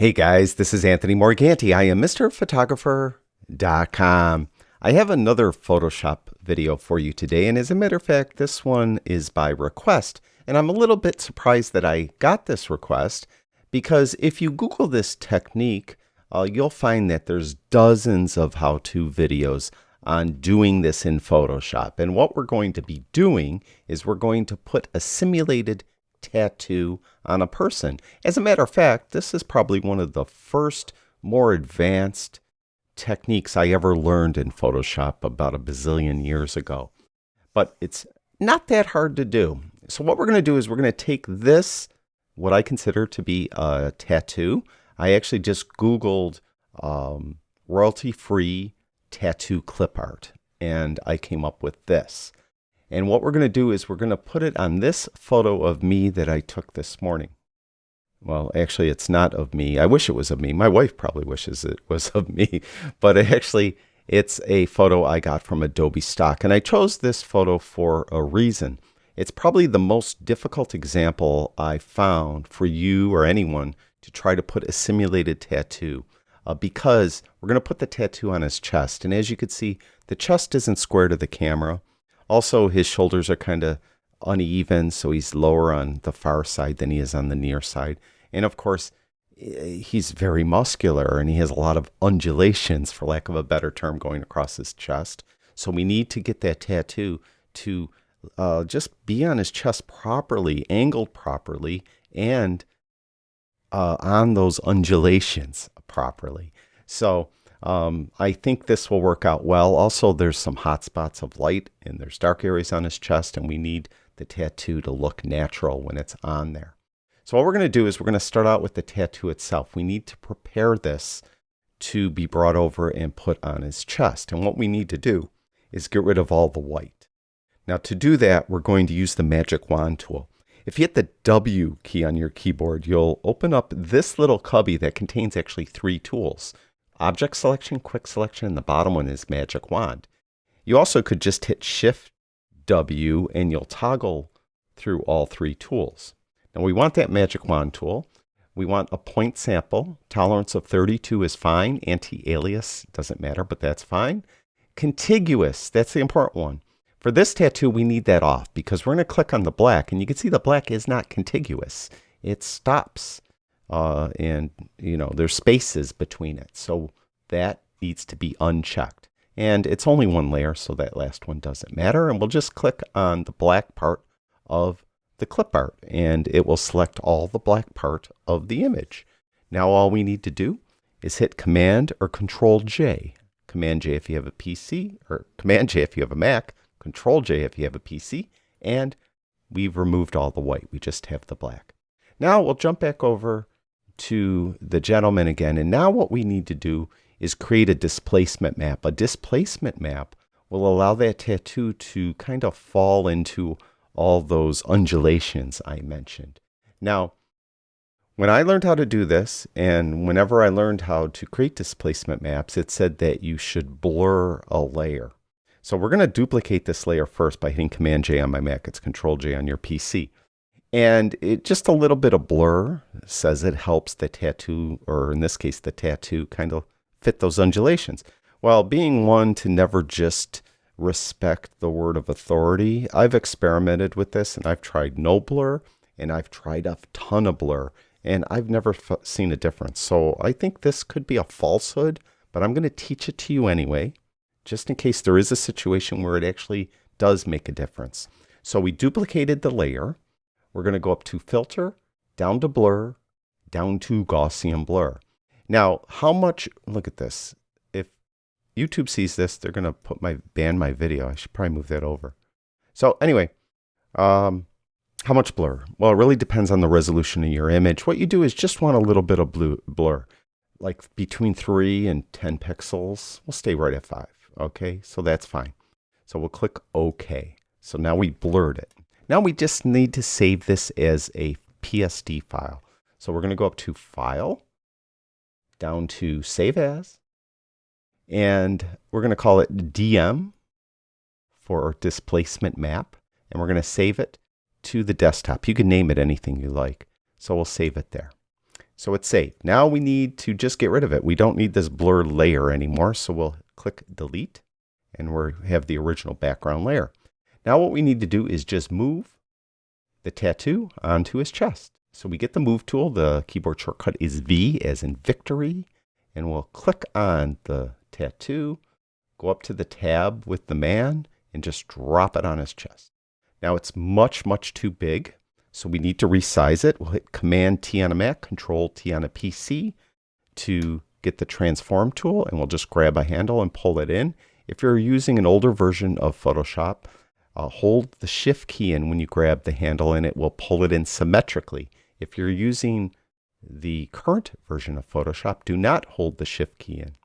Hey guys, this is Anthony Morganti. I am MrPhotographer.com. I have another Photoshop video for you today, and as a matter of fact, this one is by request. And I'm a little bit surprised that I got this request because if you Google this technique, you'll find that there's dozens of how-to videos on doing this in Photoshop. And what we're going to be doing is we're going to put a simulated tattoo on a person. As a matter of fact, this is probably one of the first more advanced techniques I ever learned in Photoshop about a bazillion years ago. But it's not that hard to do. So what we're going to do is we're going to take this, what I consider to be a tattoo. I actually just Googled royalty-free tattoo clip art, and I came up with this. And what we're going to do is we're going to put it on this photo of me that I took this morning. Well, actually, it's not of me. I wish it was of me. My wife probably wishes it was of me. But actually, it's a photo I got from Adobe Stock. And I chose this photo for a reason. It's probably the most difficult example I found for you or anyone to try to put a simulated tattoo. Because we're going to put the tattoo on his chest. And as you can see, the chest isn't square to the camera. Also, his shoulders are kind of uneven, so he's lower on the far side than he is on the near side. And of course, he's very muscular, and he has a lot of undulations, for lack of a better term, going across his chest. So we need to get that tattoo to just be on his chest properly, angled properly, and on those undulations properly. So I think this will work out well. Also, there's some hot spots of light and there's dark areas on his chest, and we need the tattoo to look natural when it's on there. So what we're going to do is we're going to start out with the tattoo itself. We need to prepare this to be brought over and put on his chest. And what we need to do is get rid of all the white. Now to do that, we're going to use the magic wand tool. If you hit the W key on your keyboard, you'll open up this little cubby that contains actually 3 tools. Object selection, quick selection, and the bottom one is magic wand. You also could just hit Shift W and you'll toggle through all 3 tools. Now we want that magic wand tool. We want a point sample. Tolerance of 32 is fine. Anti-alias doesn't matter, but that's fine. Contiguous, that's the important one. For this tattoo, we need that off because we're going to click on the black, and you can see the black is not contiguous. It stops. And there's spaces between it, so that needs to be unchecked. And it's only one layer, so that last one doesn't matter. And we'll just click on the black part of the clip art, and it will select all the black part of the image. Now all we need to do is hit Command or Control J. Command J if you have a PC, or Command J if you have a Mac, Control J if you have a PC, and we've removed all the white. We just have the black. Now we'll jump back over to the gentleman again, and now what we need to do is create a displacement map. A displacement map will allow that tattoo to kind of fall into all those undulations I mentioned. Now, when I learned how to do this, and whenever I learned how to create displacement maps, it said that you should blur a layer. So we're going to duplicate this layer first by hitting Command J on my Mac. It's Control J on your PC. And just a little bit of blur says it helps the tattoo, or in this case, the tattoo, kind of fit those undulations. Well, being one to never just respect the word of authority, I've experimented with this, and I've tried no blur, and I've tried a ton of blur, and I've never seen a difference. So I think this could be a falsehood, but I'm going to teach it to you anyway, just in case there is a situation where it actually does make a difference. So we duplicated the layer. We're going to go up to Filter, down to Blur, down to Gaussian Blur. Now, how much, look at this. If YouTube sees this, they're going to ban my video. I should probably move that over. So anyway, how much blur? Well, it really depends on the resolution of your image. What you do is just want a little bit of blur, like between 3 and 10 pixels. We'll stay right at 5. Okay, so that's fine. So we'll click OK. So now we blurred it. Now we just need to save this as a PSD file. So we're going to go up to File, down to Save As, and we're going to call it DM for Displacement Map, and we're going to save it to the desktop. You can name it anything you like. So we'll save it there. So it's saved. Now we need to just get rid of it. We don't need this blur layer anymore. So we'll click delete and we have the original background layer. Now what we need to do is just move the tattoo onto his chest. So we get the move tool. The keyboard shortcut is V as in victory. And we'll click on the tattoo, go up to the tab with the man and just drop it on his chest. Now it's much, much too big. So we need to resize it. We'll hit Command T on a Mac, Control T on a PC to get the transform tool, and we'll just grab a handle and pull it in. If you're using an older version of Photoshop, hold the Shift key in when you grab the handle and it will pull it in symmetrically. If you're using the current version of Photoshop, do not hold the Shift key in.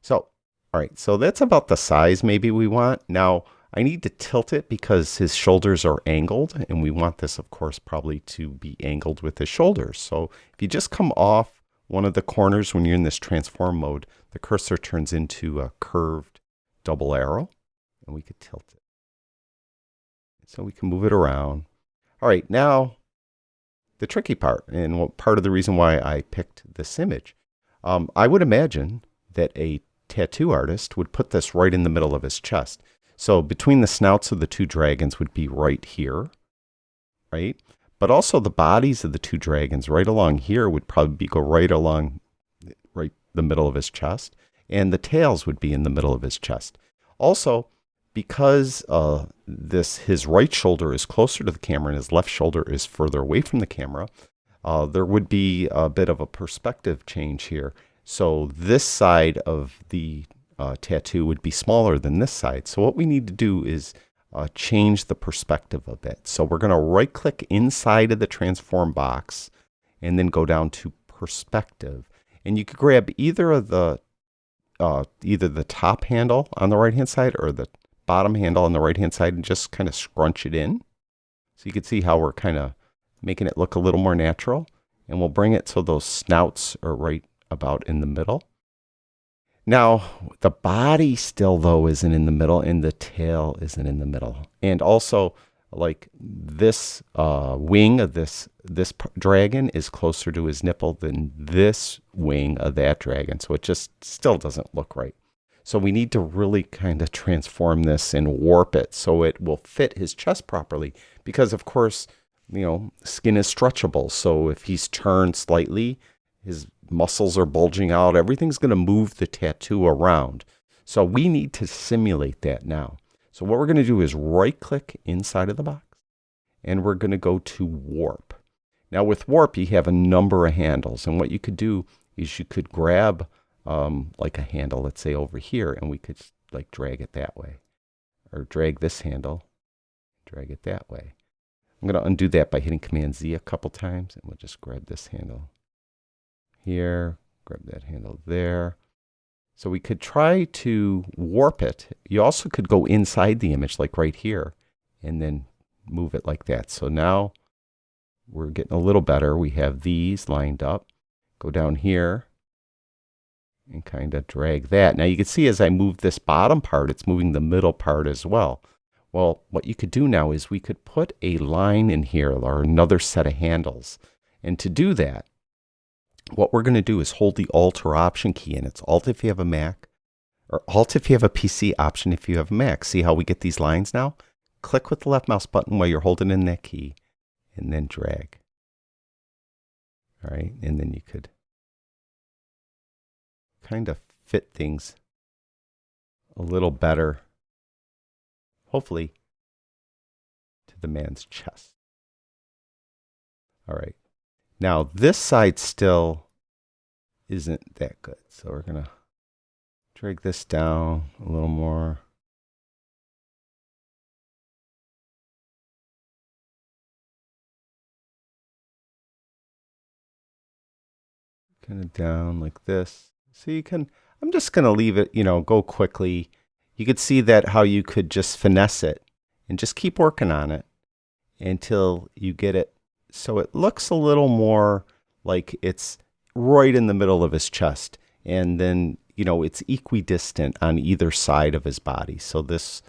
So, all right, so that's about the size maybe we want. Now, I need to tilt it because his shoulders are angled, and we want this, of course, probably to be angled with his shoulders. So if you just come off one of the corners when you're in this transform mode, the cursor turns into a curved double arrow, and we could tilt it. So we can move it around. All right, now the tricky part, and part of the reason why I picked this image. I would imagine that a tattoo artist would put this right in the middle of his chest. So between the snouts of the two dragons would be right here, right? But also the bodies of the two dragons right along here would probably go right along the middle of his chest. And the tails would be in the middle of his chest. Also, because his right shoulder is closer to the camera and his left shoulder is further away from the camera, there would be a bit of a perspective change here. So this side of the tattoo would be smaller than this side. So what we need to do is change the perspective a bit. So we're going to right click inside of the transform box and then go down to perspective. And you could grab either the top handle on the right hand side or the bottom handle on the right hand side and just kind of scrunch it in. So you can see how we're kind of making it look a little more natural. And we'll bring it so those snouts are right about in the middle. Now, the body still, though, isn't in the middle, and the tail isn't in the middle. And also, like this wing of this dragon is closer to his nipple than this wing of that dragon. So it just still doesn't look right. So we need to really kind of transform this and warp it so it will fit his chest properly. Because, of course, skin is stretchable. So if he's turned slightly, his muscles are bulging out. Everything's going to move the tattoo around. So we need to simulate that now. So what we're going to do is right click inside of the box and we're going to go to warp. Now with warp, you have a number of handles. And what you could do is you could grab like a handle, let's say over here, and we could like drag it that way. Or drag this handle, drag it that way. I'm going to undo that by hitting Command Z a couple times, and we'll just grab this handle here, grab that handle there. So we could try to warp it. You also could go inside the image, like right here, and then move it like that. So now we're getting a little better. We have these lined up. Go down here and kind of drag that. Now you can see as I move this bottom part, it's moving the middle part as well. Well, what you could do now is we could put a line in here or another set of handles. And to do that, what we're going to do is hold the Alt or Option key, and it's Alt if you have a Mac, or Alt if you have a PC, Option if you have a Mac. See how we get these lines now? Click with the left mouse button while you're holding in that key, and then drag. All right, and then you could kind of fit things a little better, hopefully, to the man's chest. All right. Now, this side still isn't that good. So we're going to drag this down a little more. Kind of down like this. So you can, I'm just going to leave it, go quickly. You could see that how you could just finesse it and just keep working on it until you get it so it looks a little more like it's right in the middle of his chest. And then, it's equidistant on either side of his body. So this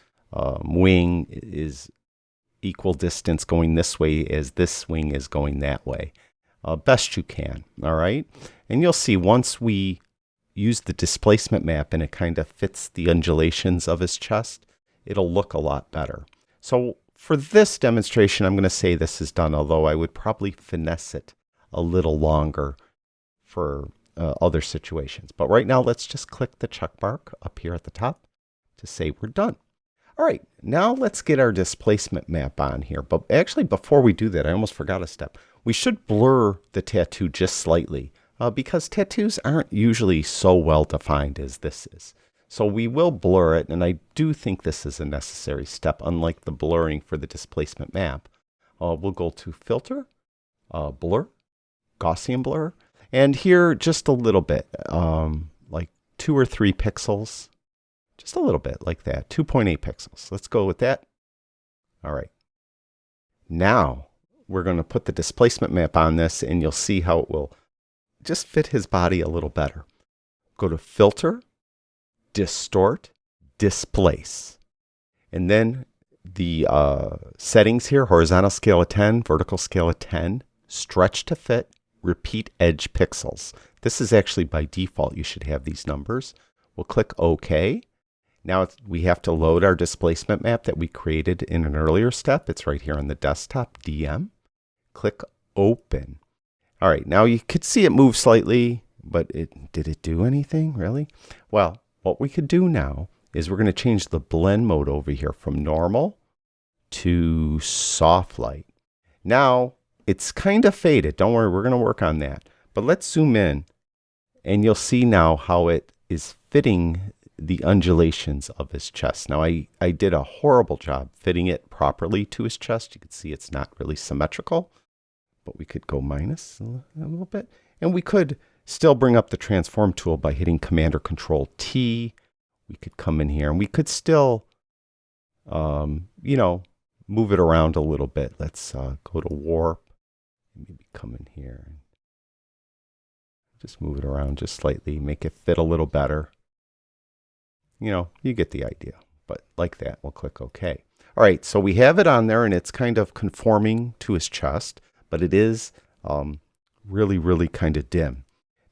wing is equal distance going this way as this wing is going that way. best you can. All right. And you'll see once we use the displacement map and it kind of fits the undulations of his chest, it'll look a lot better. So for this demonstration, I'm going to say this is done, although I would probably finesse it a little longer for other situations. But right now, let's just click the check mark up here at the top to say we're done. All right, now let's get our displacement map on here. But actually, before we do that, I almost forgot a step. We should blur the tattoo just slightly because tattoos aren't usually so well defined as this is. So we will blur it, and I do think this is a necessary step, unlike the blurring for the displacement map. We'll go to Filter, Blur, Gaussian Blur, and here just a little bit, like 2 or 3 pixels. Just a little bit like that, 2.8 pixels. Let's go with that. All right. Now we're going to put the displacement map on this, and you'll see how it will just fit his body a little better. Go to Filter, Distort, Displace. And then the settings here, horizontal scale of 10, vertical scale of 10, stretch to fit, repeat edge pixels. This is actually by default. You should have these numbers. We'll click OK. Now we have to load our displacement map that we created in an earlier step. It's right here on the desktop, DM. Click Open. All right, now you could see it move slightly, but did it do anything, really? Well, what we could do now is we're going to change the blend mode over here from normal to soft light. Now, it's kind of faded. Don't worry, we're going to work on that. But let's zoom in, and you'll see now how it is fitting the undulations of his chest. Now, I did a horrible job fitting it properly to his chest. You can see it's not really symmetrical, but we could go minus a little bit. And we could still bring up the transform tool by hitting Command or Control T. We could come in here and we could still, move it around a little bit. Let's go to warp, maybe come in here and just move it around just slightly, make it fit a little better. You get the idea, but like that, we'll click OK. All right, so we have it on there and it's kind of conforming to his chest, but it is really, really kind of dim.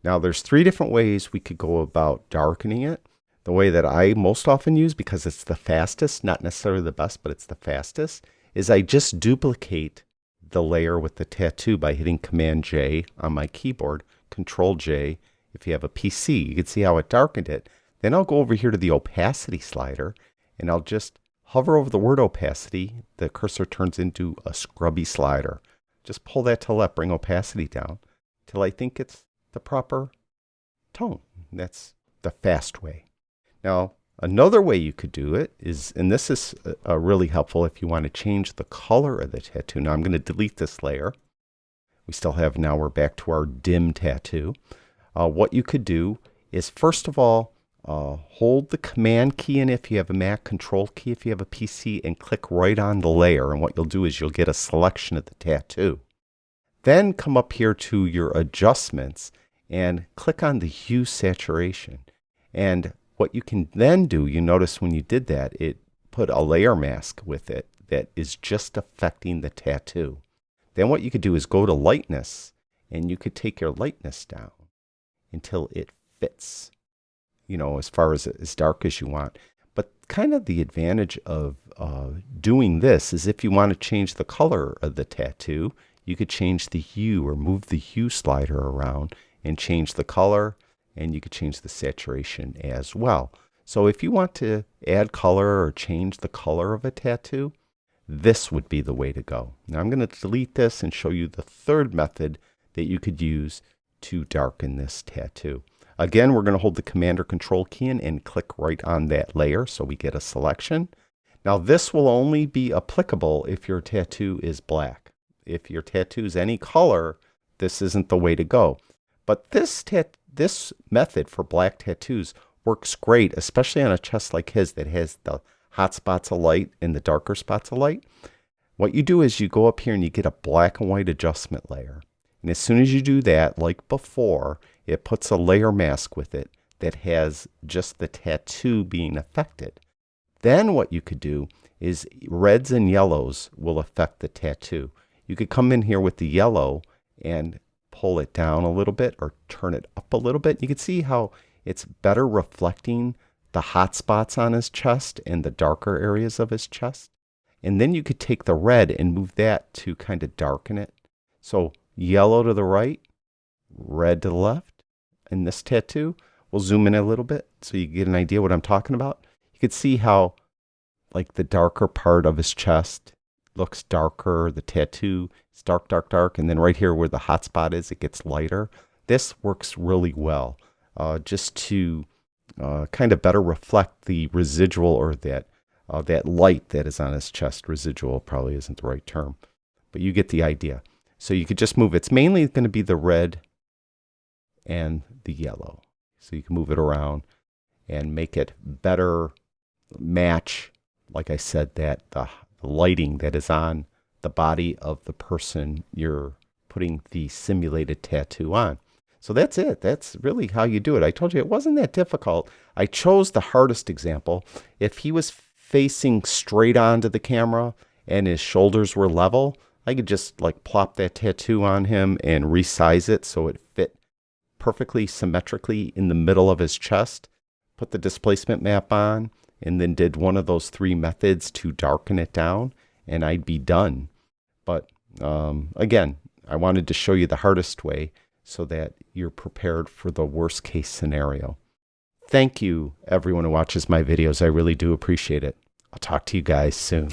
Now there's 3 different ways we could go about darkening it. The way that I most often use, because it's the fastest, not necessarily the best, but it's the fastest, is I just duplicate the layer with the tattoo by hitting Command J on my keyboard, Control J if you have a PC. You can see how it darkened it. Then I'll go over here to the opacity slider and I'll just hover over the word opacity. The cursor turns into a scrubby slider. Just pull that to the left, bring opacity down till I think it's the proper tone. That's the fast way. Now, another way you could do it is, and this is really helpful if you want to change the color of the tattoo. Now I'm going to delete this layer. We still have, now we're back to our dim tattoo. What you could do is, first of all, hold the Command key in if you have a Mac, Control key if you have a PC, and click right on the layer. And what you'll do is you'll get a selection of the tattoo. Then come up here to your adjustments and click on the hue saturation. And what you can then do, you notice when you did that, it put a layer mask with it that is just affecting the tattoo. Then what you could do is go to lightness, and you could take your lightness down until it fits, as far as dark as you want. But kind of the advantage of doing this is if you want to change the color of the tattoo, you could change the hue or move the hue slider around and change the color, and you could change the saturation as well. So if you want to add color or change the color of a tattoo, this would be the way to go. Now I'm going to delete this and show you the third method that you could use to darken this tattoo. Again, we're going to hold the Command or Control key in and click right on that layer so we get a selection. Now this will only be applicable if your tattoo is black. If your tattoo is any color, this isn't the way to go. But this method for black tattoos works great, especially on a chest like his that has the hot spots of light and the darker spots of light. What you do is you go up here and you get a black and white adjustment layer. And as soon as you do that, like before, it puts a layer mask with it that has just the tattoo being affected. Then what you could do is reds and yellows will affect the tattoo. You could come in here with the yellow and pull it down a little bit or turn it up a little bit. You can see how it's better reflecting the hot spots on his chest and the darker areas of his chest. And then you could take the red and move that to kind of darken it. So yellow to the right, red to the left. In this tattoo, we'll zoom in a little bit so you get an idea what I'm talking about. You can see how like the darker part of his chest looks darker. The tattoo is dark, dark, dark. And then right here where the hot spot is, it gets lighter. This works really well just to kind of better reflect the residual or that light that is on his chest. Residual probably isn't the right term, but you get the idea. So you could just move. It's mainly going to be the red and the yellow. So you can move it around and make it better match, like I said, that the lighting that is on the body of the person you're putting the simulated tattoo on. So that's it. That's really how you do it. I told you it wasn't that difficult. I chose the hardest example. If he was facing straight onto the camera and his shoulders were level, I could just like plop that tattoo on him and resize it so it fit perfectly symmetrically in the middle of his chest, put the displacement map on, and then did one of those 3 methods to darken it down, and I'd be done. But again, I wanted to show you the hardest way so that you're prepared for the worst case scenario. Thank you, everyone who watches my videos. I really do appreciate it. I'll talk to you guys soon.